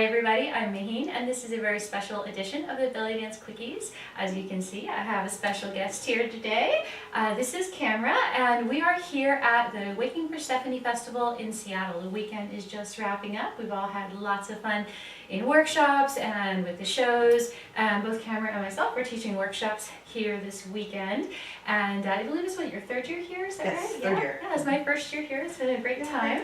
Hi everybody, I'm Mahin, and this is a very special edition of the Bellydance Quickies. As you can see, I have a special guest here today. This is Kamrah, and we are here at the Waking for Stephanie Festival in Seattle. The weekend is just wrapping up. We've all had lots of fun in workshops and with the shows. Both Kamrah and myself are teaching workshops here this weekend. And I believe it's your third year here, is that right? Yes, third year. Yeah, it's my first year here. It's been a great time.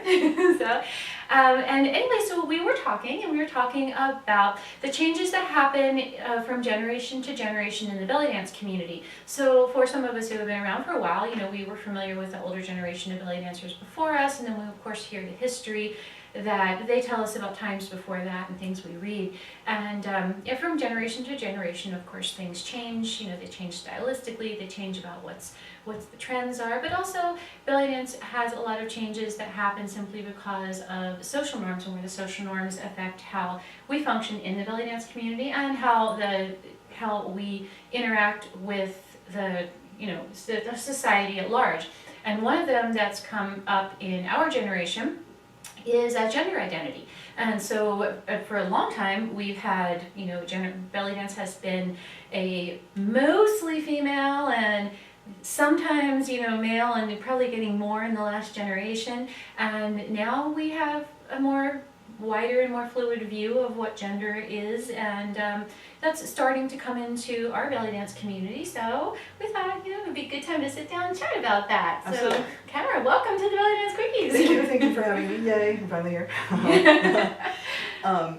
And anyway, so we were talking about the changes that happen from generation to generation in the belly dance community. So for some of us who have been around for a while, we were familiar with the older generation of belly dancers before us, and then we of course hear the history that they tell us about times before that and things we read. And from generation to generation, of course, things change. They change stylistically, they change about what's the trends are, but also belly dance has a lot of changes that happen simply because of social norms, and where the social norms affect how we function in the belly dance community and how we interact with the society at large. And one of them that's come up in our generation is gender identity. And so for a long time we've had, belly dance has been a mostly female and sometimes, male, and probably getting more in the last generation. And now we have a more wider and more fluid view of what gender is, and that's starting to come into our belly dance community. So we thought, it would be a good time to sit down and chat about that. Absolutely. So, Kamrah, welcome to the Belly Dance Quickies. Thank you for having me. Yay, I'm finally here.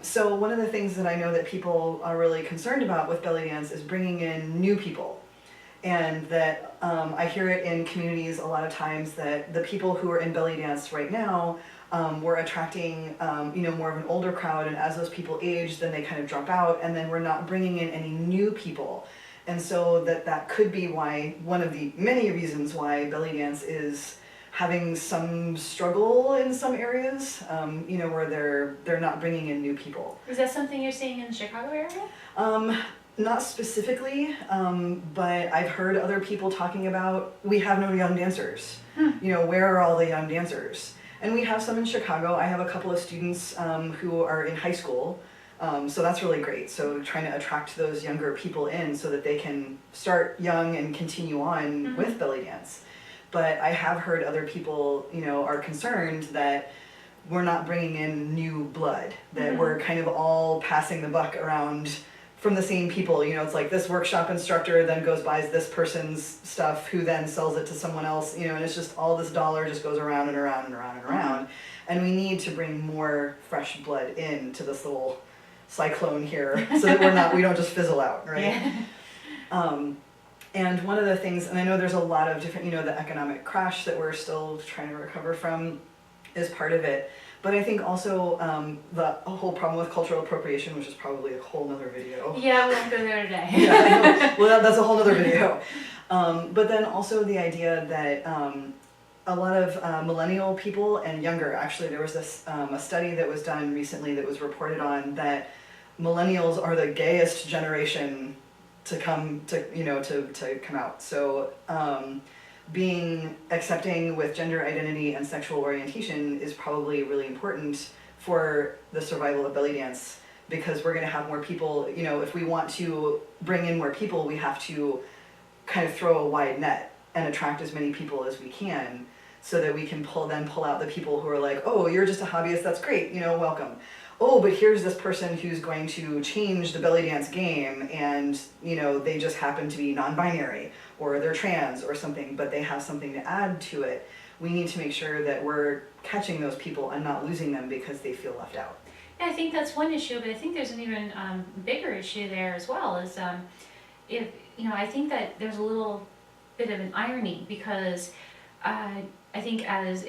So one of the things that I know that people are really concerned about with belly dance is bringing in new people. And that I hear it in communities a lot of times that the people who are in belly dance right now, we're attracting more of an older crowd, and as those people age, then they kind of drop out, and then we're not bringing in any new people. And so that could be why, one of the many reasons why belly dance is having some struggle in some areas, where they're not bringing in new people. Is that something you're seeing in the Chicago area? Not specifically, but I've heard other people talking about, we have no young dancers. Where are all the young dancers? And we have some in Chicago. I have a couple of students who are in high school, so that's really great. So trying to attract those younger people in so that they can start young and continue on with belly dance. But I have heard other people, are concerned that we're not bringing in new blood, that we're kind of all passing the buck around from the same people. It's like this workshop instructor then goes buys this person's stuff, who then sells it to someone else, and it's just all this dollar just goes around and around and around and around. And we need to bring more fresh blood into this little cyclone here so that we don't just fizzle out, right? Yeah. And one of the things, and I know there's a lot of different, the economic crash that we're still trying to recover from is part of it. But I think also the whole problem with cultural appropriation, which is probably a whole nother video. Yeah, we won't go there today. Yeah, well, that's a whole nother video. But then also the idea that a lot of millennial people and younger, actually there was this a study that was done recently that was reported on that millennials are the gayest generation to come out. So being accepting with gender identity and sexual orientation is probably really important for the survival of belly dance, because we're going to have more people. If we want to bring in more people, we have to kind of throw a wide net and attract as many people as we can, so that we can pull out the people who are like, oh, you're just a hobbyist, that's great, welcome. Oh, but here's this person who's going to change the belly dance game, and they just happen to be non-binary, or they're trans or something, but they have something to add to it. We need to make sure that we're catching those people and not losing them because they feel left out. Yeah, I think that's one issue, but I think there's an even bigger issue there as well. Is I think that there's a little bit of an irony, because I think as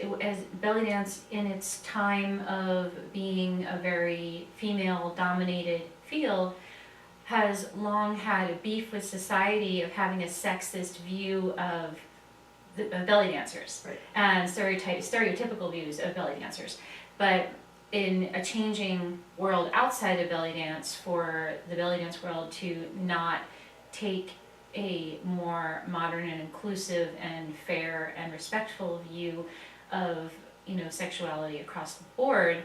belly dance in its time of being a very female-dominated field has long had a beef with society of having a sexist view of belly dancers, right, and stereotypical views of belly dancers. But in a changing world outside of belly dance, for the belly dance world to not take a more modern and inclusive and fair and respectful view of sexuality across the board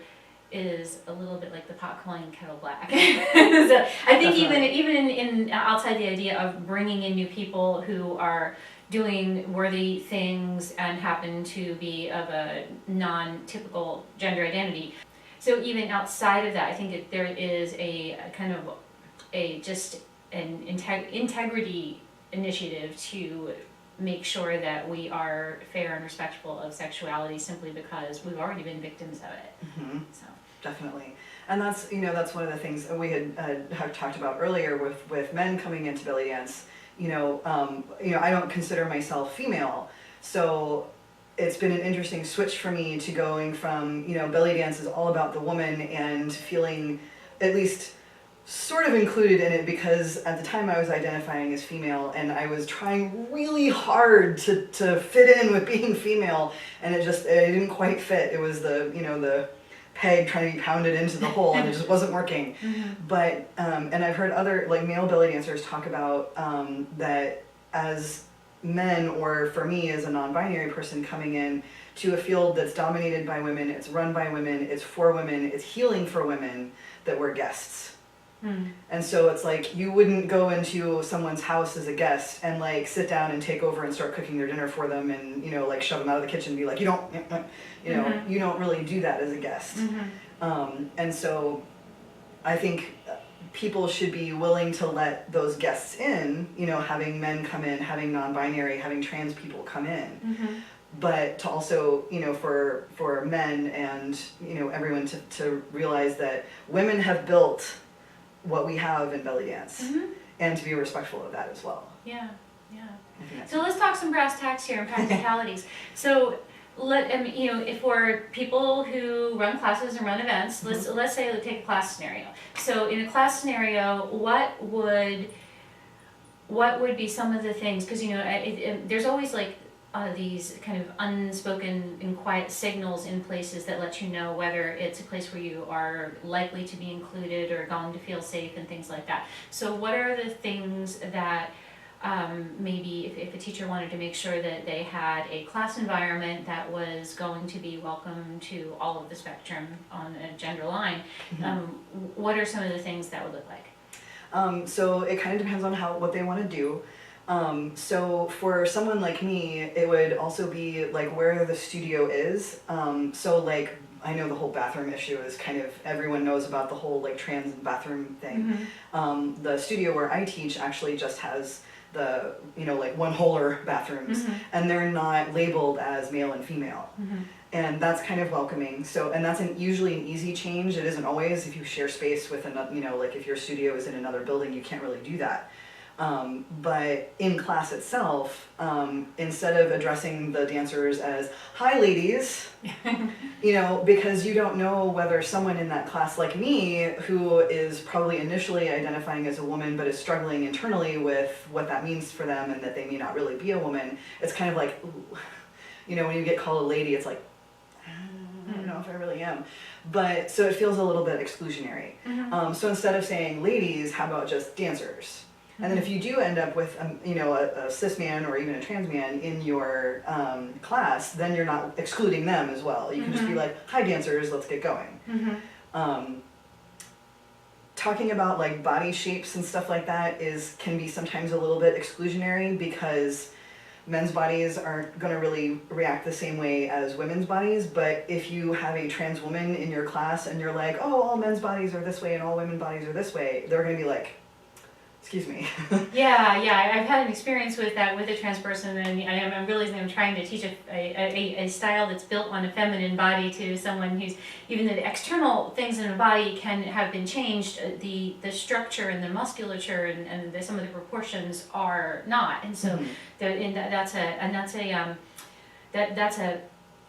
is a little bit like the pot calling kettle black. So I think even in outside the idea of bringing in new people who are doing worthy things and happen to be of a non-typical gender identity. So even outside of that, I think that there is a kind of just an integrity initiative to make sure that we are fair and respectful of sexuality, simply because we've already been victims of it. Mm-hmm. So. Definitely. And that's, that's one of the things we had talked about earlier with men coming into Bellydance. I don't consider myself female, so it's been an interesting switch for me to going from, Bellydance is all about the woman and feeling at least sort of included in it, because at the time I was identifying as female and I was trying really hard to fit in with being female, and it didn't quite fit. It was the peg trying to be pounded into the hole, and it just wasn't working. Mm-hmm. But and I've heard other male belly dancers talk about that as men, or for me as a non-binary person coming in to a field that's dominated by women, it's run by women, it's for women, it's healing for women, that we're guests. Mm. And so it's like you wouldn't go into someone's house as a guest and sit down and take over and start cooking their dinner for them, and shove them out of the kitchen and be like, you don't mm-hmm. you don't really do that as a guest. Mm-hmm. And so I think people should be willing to let those guests in, having men come in, having non-binary, having trans people come in. Mm-hmm. But to also, for men and, everyone to realize that women have built what we have in Bellydance, mm-hmm. and to be respectful of that as well. Yeah, yeah. So let's talk some brass tacks here and practicalities. So if we're people who run classes and run events, mm-hmm. let's say we take a class scenario. So in a class scenario, what would be some of the things? Because there's always these kind of unspoken and quiet signals in places that let you know whether it's a place where you are likely to be included or going to feel safe and things like that. So what are the things that maybe if a teacher wanted to make sure that they had a class environment that was going to be welcome to all of the spectrum on a gender line, mm-hmm. What are some of the things that would look like? So it kind of depends on what they want to do. So for someone like me, it would also be where the studio is. So I know the whole bathroom issue is kind of, everyone knows about the whole trans bathroom thing. Mm-hmm. The studio where I teach actually just has the one-holer bathrooms, mm-hmm. and they're not labeled as male and female. Mm-hmm. And that's kind of welcoming. So, and that's usually an easy change. It isn't always. If you share space with another, if your studio is in another building, you can't really do that. But in class itself, instead of addressing the dancers as, "Hi ladies," because you don't know whether someone in that class like me, who is probably initially identifying as a woman but is struggling internally with what that means for them and that they may not really be a woman, it's kind of like, ooh, when you get called a lady, it's like, I don't know if I really am. But so it feels a little bit exclusionary. Mm-hmm. So instead of saying ladies, how about just dancers? And then if you do end up with a cis man or even a trans man in your class, then you're not excluding them as well. You can mm-hmm. just be like, "Hi dancers, let's get going." Mm-hmm. Talking about body shapes and stuff like that can be sometimes a little bit exclusionary, because men's bodies aren't going to really react the same way as women's bodies. But if you have a trans woman in your class and you're like, "Oh, all men's bodies are this way and all women's bodies are this way," they're going to be like, "Excuse me." Yeah, I've had an experience with that with a trans person, and I'm realizing I'm trying to teach a style that's built on a feminine body to someone who's, even though the external things in the body can have been changed, the structure and the musculature and some of the proportions are not, and so mm-hmm. that's a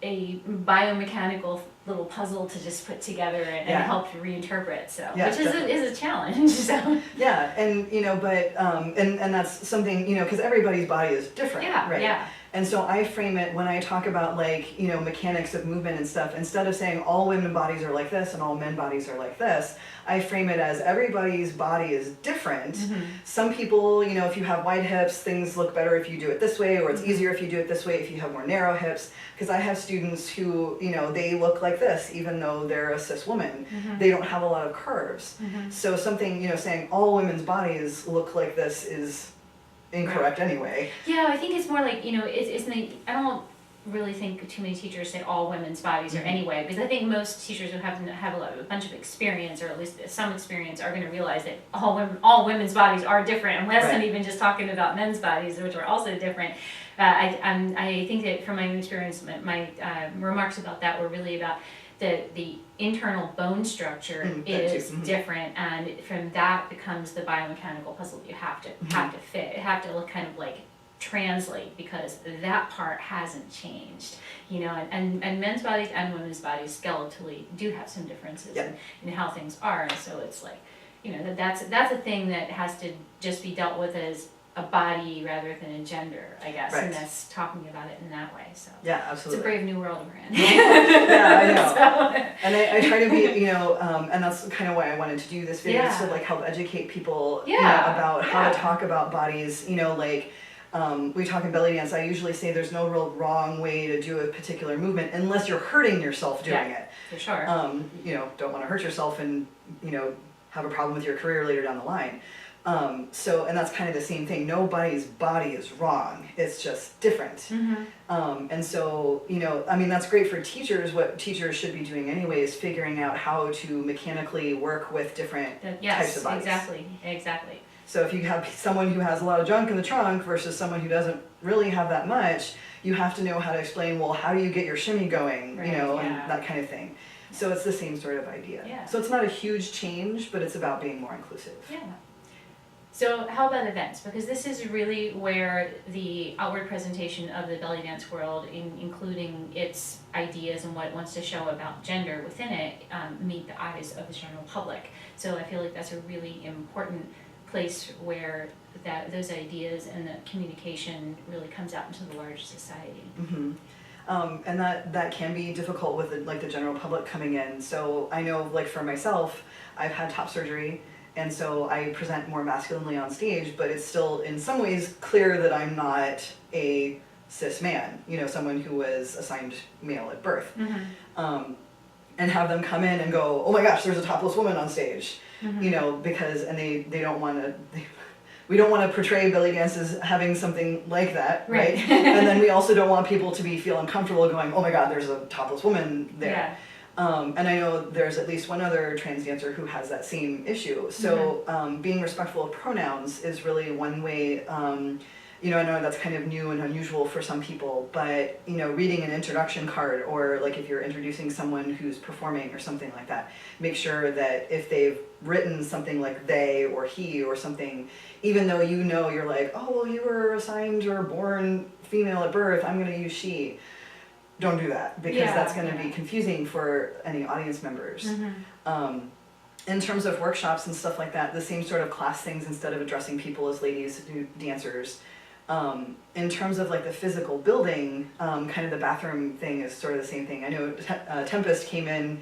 biomechanical little puzzle to just put together and help to reinterpret. So, which is a challenge. So. Yeah, and but and that's something, because everybody's body is different, right? Yeah. And so I frame it when I talk about like, you know, mechanics of movement and stuff, instead of saying all women bodies are like this and all men bodies are like this, I frame it as everybody's body is different. Some people, you know, if you have wide hips, things look better if you do it this way, or it's easier if you do it this way if you have more narrow hips. Because I have students who, you know, they look like this even though they're a cis woman. They don't have a lot of curves. So something, you know, saying all women's bodies look like this is incorrect anyway. Yeah, I think it's more like, you know, I don't really think too many teachers say all women's bodies are anyway, because I think most teachers who have a bunch of experience, or at least some experience, are going to realize that all women's bodies are different, and less than even just talking about men's bodies, which are also different. I think that from my own experience, my remarks about that were really about the internal bone structure is different, and from that becomes the biomechanical puzzle that you have to fit. You have to look kind of like translate, because that part hasn't changed, you know, and men's bodies and women's bodies skeletally do have some differences in how things are, and so it's like, you know, that's a thing that has to just be dealt with as a body rather than a gender, I guess, and that's talking about it in that way. So yeah, absolutely, it's a brave new world we're in. Yeah, I know. So. And I try to be, you know, and that's kind of why I wanted to do this video, to like help educate people, you know, about how to talk about bodies, you know, like. We talk in belly dance, I usually say there's no real wrong way to do a particular movement unless you're hurting yourself doing it. For sure. You know, don't want to hurt yourself and, you know, have a problem with your career later down the line. And that's kind of the same thing. Nobody's body is wrong. It's just different. And so, you know, I mean, that's great for teachers. What teachers should be doing anyway is figuring out how to mechanically work with different types of bodies. Exactly. So if you have someone who has a lot of junk in the trunk versus someone who doesn't really have that much, you have to know how to explain, well, how do you get your shimmy going, you know, and that kind of thing. So it's the same sort of idea. So it's not a huge change, but it's about being more inclusive. So how about events? Because this is really where the outward presentation of the belly dance world, including its ideas and what it wants to show about gender within it, meet the eyes of the general public. So I feel like that's a really important place where those ideas and the communication really comes out into the larger society. And that can be difficult with the general public coming in. So I know, like for myself, I've had top surgery, and so I present more masculinely on stage, but it's still in some ways clear that I'm not a cis man, you know, someone who was assigned male at birth. And have them come in and go, oh my gosh, there's a topless woman on stage, you know, because, and they don't want to, we don't want to portray belly dance as having something like that, right? And then we also don't want people to feel uncomfortable going, oh my god, there's a topless woman there. And I know there's at least one other trans dancer who has that same issue. So being respectful of pronouns is really one way. You know, I know that's kind of new and unusual for some people, but, you know, reading an introduction card, or like if you're introducing someone who's performing or something like that, make sure that if they've written something like they or he or something, even though you know you're like, oh, well, you were assigned or born female at birth, I'm going to use she. Don't do that, because that's going to be confusing for any audience members. In terms of workshops and stuff like that, the same sort of class things, instead of addressing people as ladies do dancers. In terms of like the physical building, kind of the bathroom thing is sort of the same thing. I know Tempest came in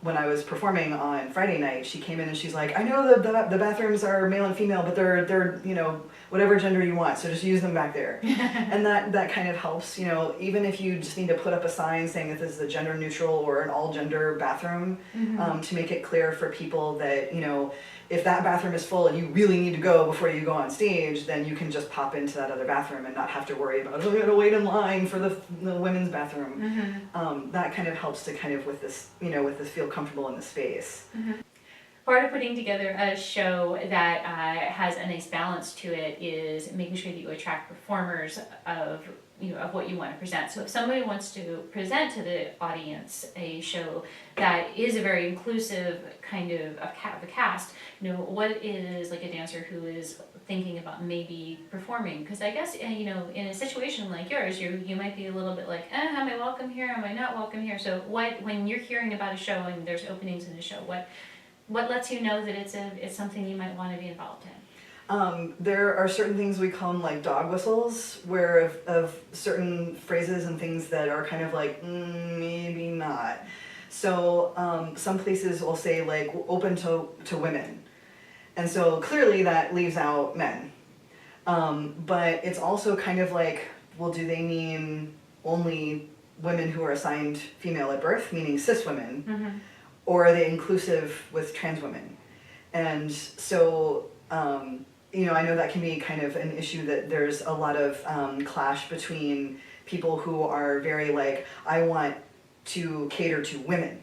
when I was performing on Friday night. She came in and she's like, I know the bathrooms are male and female, but they're you know, whatever gender you want, so just use them back there. And that kind of helps, you know, even if you just need to put up a sign saying that this is a gender neutral or an all gender bathroom, to make it clear for people that, you know, if that bathroom is full and you really need to go before you go on stage, then you can just pop into that other bathroom and not have to worry about, oh, I gotta wait in line for the women's bathroom. That kind of helps to kind of, with this, you know, with this, feel comfortable in the space. Part of putting together a show that has a nice balance to it is making sure that you attract performers of, you know, of what you want to present. So if somebody wants to present to the audience a show that is a very inclusive kind of a cast, you know, what is like a dancer who is thinking about maybe performing? Because I guess, you know, in a situation like yours, you might be a little bit like, am I welcome here? Am I not welcome here? So when you're hearing about a show and there's openings in the show, what lets you know that it's something you might want to be involved in? There are certain things we call them like dog whistles, where of certain phrases and things that are kind of like, maybe not. So some places will say like open to women. And so clearly that leaves out men. But it's also kind of like, well, do they mean only women who are assigned female at birth, meaning cis women, or are they inclusive with trans women? And so, I know that can be kind of an issue, that there's a lot of clash between people who are very like, I want to cater to women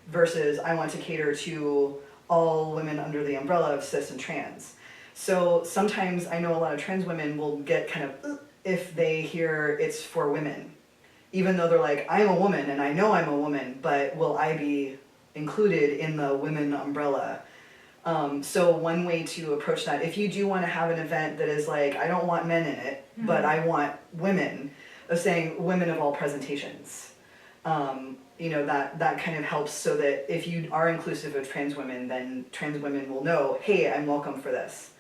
versus I want to cater to all women under the umbrella of cis and trans. So sometimes I know a lot of trans women will get kind of if they hear it's for women, even though they're like, I'm a woman and I know I'm a woman, but will I be included in the women umbrella? So one way to approach that, if you do want to have an event that is like, I don't want men in it, but I want women, of saying women of all presentations. That kind of helps, so that if you are inclusive of trans women, then trans women will know, hey, I'm welcome for this.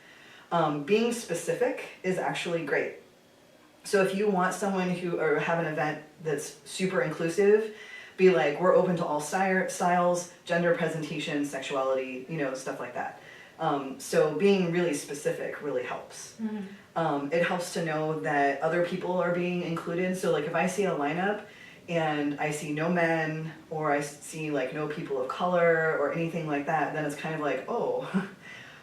Being specific is actually great. So if you want someone or have an event that's super inclusive, be like, we're open to all styles, gender presentation, sexuality, stuff like that. So being really specific really helps. It helps to know that other people are being included. So like if I see a lineup and I see no men, or I see like no people of color or anything like that, then it's kind of like, oh,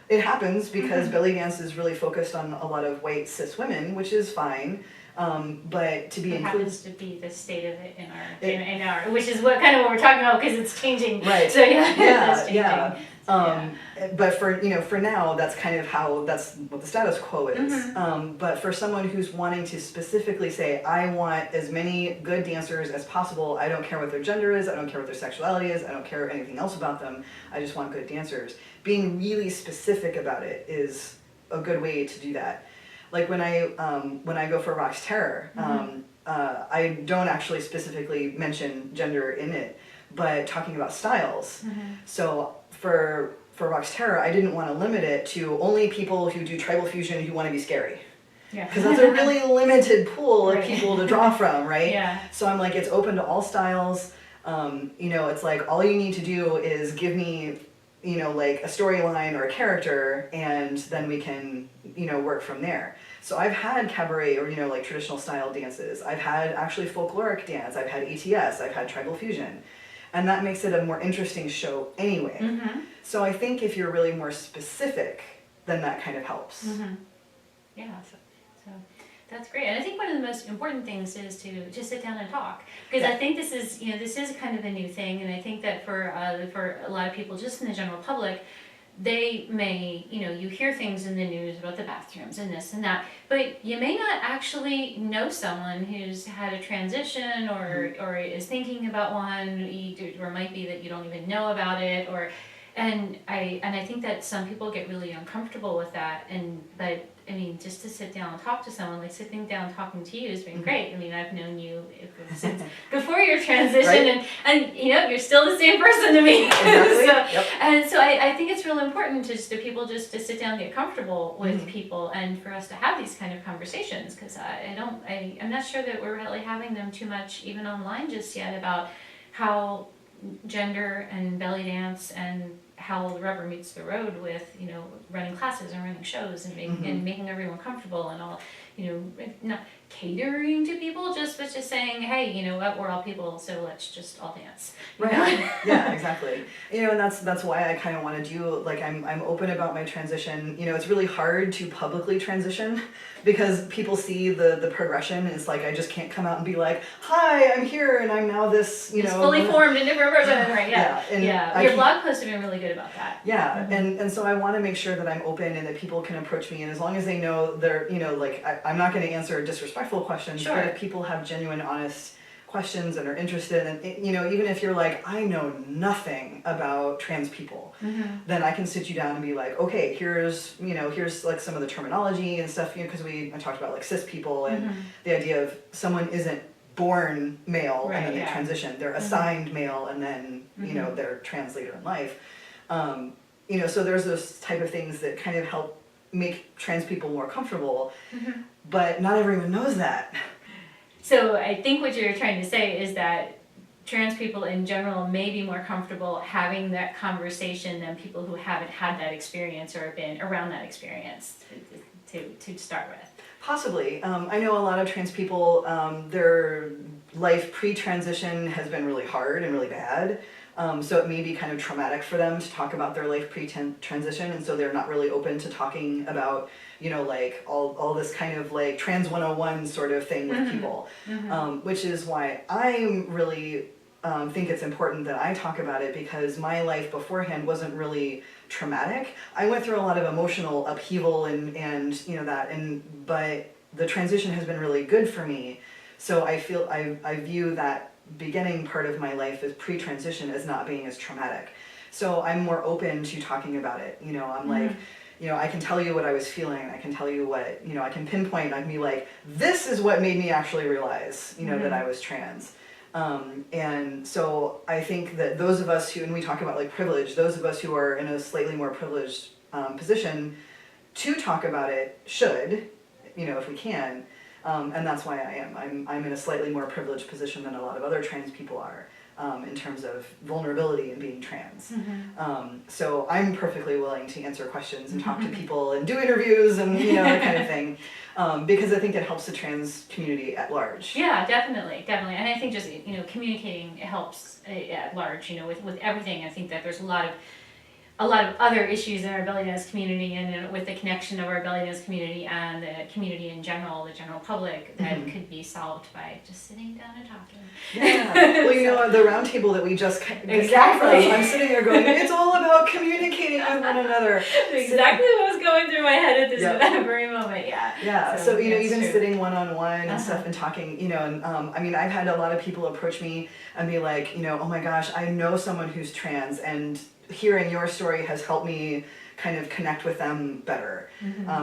it happens because Bellydance is really focused on a lot of white cis women, which is fine. But to be it included, happens to be the state of it in our, which is what we're talking about, because it's changing. Right. So yeah, Yeah, it's changing. yeah. So, But for now, that's kind of that's what the status quo is. But for someone who's wanting to specifically say, I want as many good dancers as possible, I don't care what their gender is, I don't care what their sexuality is, I don't care anything else about them, I just want good dancers. Being really specific about it is a good way to do that. Like when I go for Rock's Terror, I don't actually specifically mention gender in it, but talking about styles. So for Rock's Terror, I didn't want to limit it to only people who do tribal fusion who want to be scary. Yeah. Because that's a really limited pool of Right. people to draw from, right? Yeah. So I'm like, it's open to all styles. It's like all you need to do is give me, like a storyline or a character, and then we can, work from there. So I've had cabaret or, like traditional style dances. I've had actually folkloric dance. I've had ATS. I've had tribal fusion. And that makes it a more interesting show anyway. So I think if you're really more specific, then that kind of helps. Yeah, so that's great. And I think one of the most important things is to just sit down and talk, because I think this is kind of a new thing, and I think that for a lot of people, just in the general public, they may, you hear things in the news about the bathrooms and this and that, but you may not actually know someone who's had a transition or is thinking about one, or might be that you don't even know about it, and I think that some people get really uncomfortable with that, but I mean, just to sit down and talk to someone, like sitting down talking to you has been great. I mean, I've known you since before your transition, Right. and you're still the same person to me. Exactly. Yep. And so I think it's real important to people just to sit down and get comfortable with people, and for us to have these kind of conversations, because I'm not sure that we're really having them too much even online just yet, about how gender and belly dance and how the rubber meets the road with running classes and running shows and making everyone comfortable, and all, not catering to people, but just saying, hey, you know what, we're all people, so let's just all dance. Right. Yeah, exactly. And that's why I kind of want to do, like, I'm open about my transition. It's really hard to publicly transition because people see the progression, and it's like I just can't come out and be like, hi, I'm here and I'm now this, It's fully formed and different person, right? Yeah. Your blog posts have been really good about that. Yeah, and so I want to make sure that I'm open and that people can approach me, and as long as they know they're, I'm not going to answer disrespectful questions, Sure. but if people have genuine, honest questions and are interested, and even if you're like, I know nothing about trans people, then I can sit you down and be like, okay, here's like some of the terminology and stuff, because I talked about like cis people and the idea of someone isn't born male, Right, and then they yeah. transition, they're assigned male, and then they're trans later in life. So there's those type of things that kind of help make trans people more comfortable, but not everyone knows that. So I think what you're trying to say is that trans people in general may be more comfortable having that conversation than people who haven't had that experience or been around that experience to start with. Possibly. I know a lot of trans people, their life pre-transition has been really hard and really bad. So it may be kind of traumatic for them to talk about their life pre-transition, and so they're not really open to talking about, you know, like all this kind of like trans 101 sort of thing with people, which is why I'm really think it's important that I talk about it, because my life beforehand wasn't really traumatic. I went through a lot of emotional upheaval and you know that, but the transition has been really good for me. So I feel I view that beginning part of my life as pre-transition as not being as traumatic. So I'm more open to talking about it. You know, I'm like, you know, I can tell you what I was feeling. I can tell you what, you know, I can pinpoint. I can be like, this is what made me actually realize, you know, that I was trans. And so I think that those of us who, and we talk about like privilege, those of us who are in a slightly more privileged position to talk about it should, you know, if we can. And that's why I am. I'm in a slightly more privileged position than a lot of other trans people are, in terms of vulnerability and being trans. So I'm perfectly willing to answer questions and talk to people and do interviews and, you know, that kind of thing, because I think it helps the trans community at large. Yeah, definitely. And I think just, you know, communicating helps at large, you know, with everything. I think that there's a lot of other issues in our Bellydance community, and with the connection of our Bellydance community and the community in general, the general public, that could be solved by just sitting down and talking. Yeah. Well, you know, the round table that we just came from, I'm sitting there going, it's all about communicating with one another. Exactly what was going through my head at this very moment. Yeah. Yeah. So you know, even true. sitting one-on-one and stuff and talking, you know, and I mean, I've had a lot of people approach me and be like, you know, oh my gosh, I know someone who's trans, and hearing your story has helped me kind of connect with them better,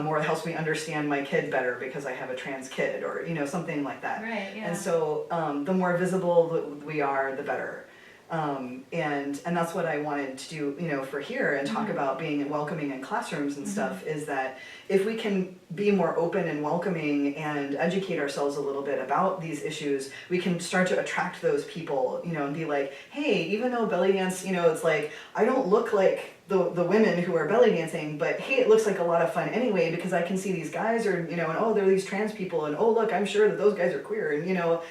or it helps me understand my kid better because I have a trans kid, or you know, something like that. Right. Yeah. And so the more visible we are, the better. And that's what I wanted to do, you know, for here and talk about being welcoming in classrooms and stuff, is that if we can be more open and welcoming and educate ourselves a little bit about these issues, we can start to attract those people, you know, and be like, hey, even though belly dance, you know, it's like, I don't look like the women who are belly dancing, but hey, it looks like a lot of fun anyway, because I can see these guys are, you know, and oh, they're these trans people, and oh, look, I'm sure that those guys are queer, and you know,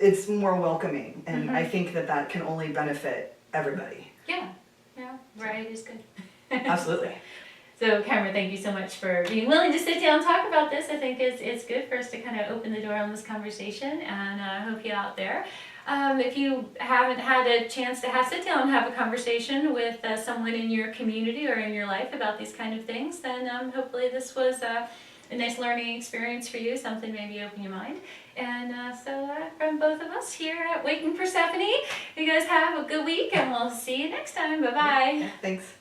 it's more welcoming, and I think that can only benefit everybody. Yeah, variety is good. Absolutely. So Kamrah, thank you so much for being willing to sit down and talk about this. I think it's good for us to kind of open the door on this conversation, and I hope you out there. If you haven't had a chance to sit down and have a conversation with someone in your community or in your life about these kind of things, then hopefully this was a nice learning experience for you, something maybe open your mind. And so from both of us here at Waking Persephone, you guys have a good week, and we'll see you next time. Bye-bye. Thanks.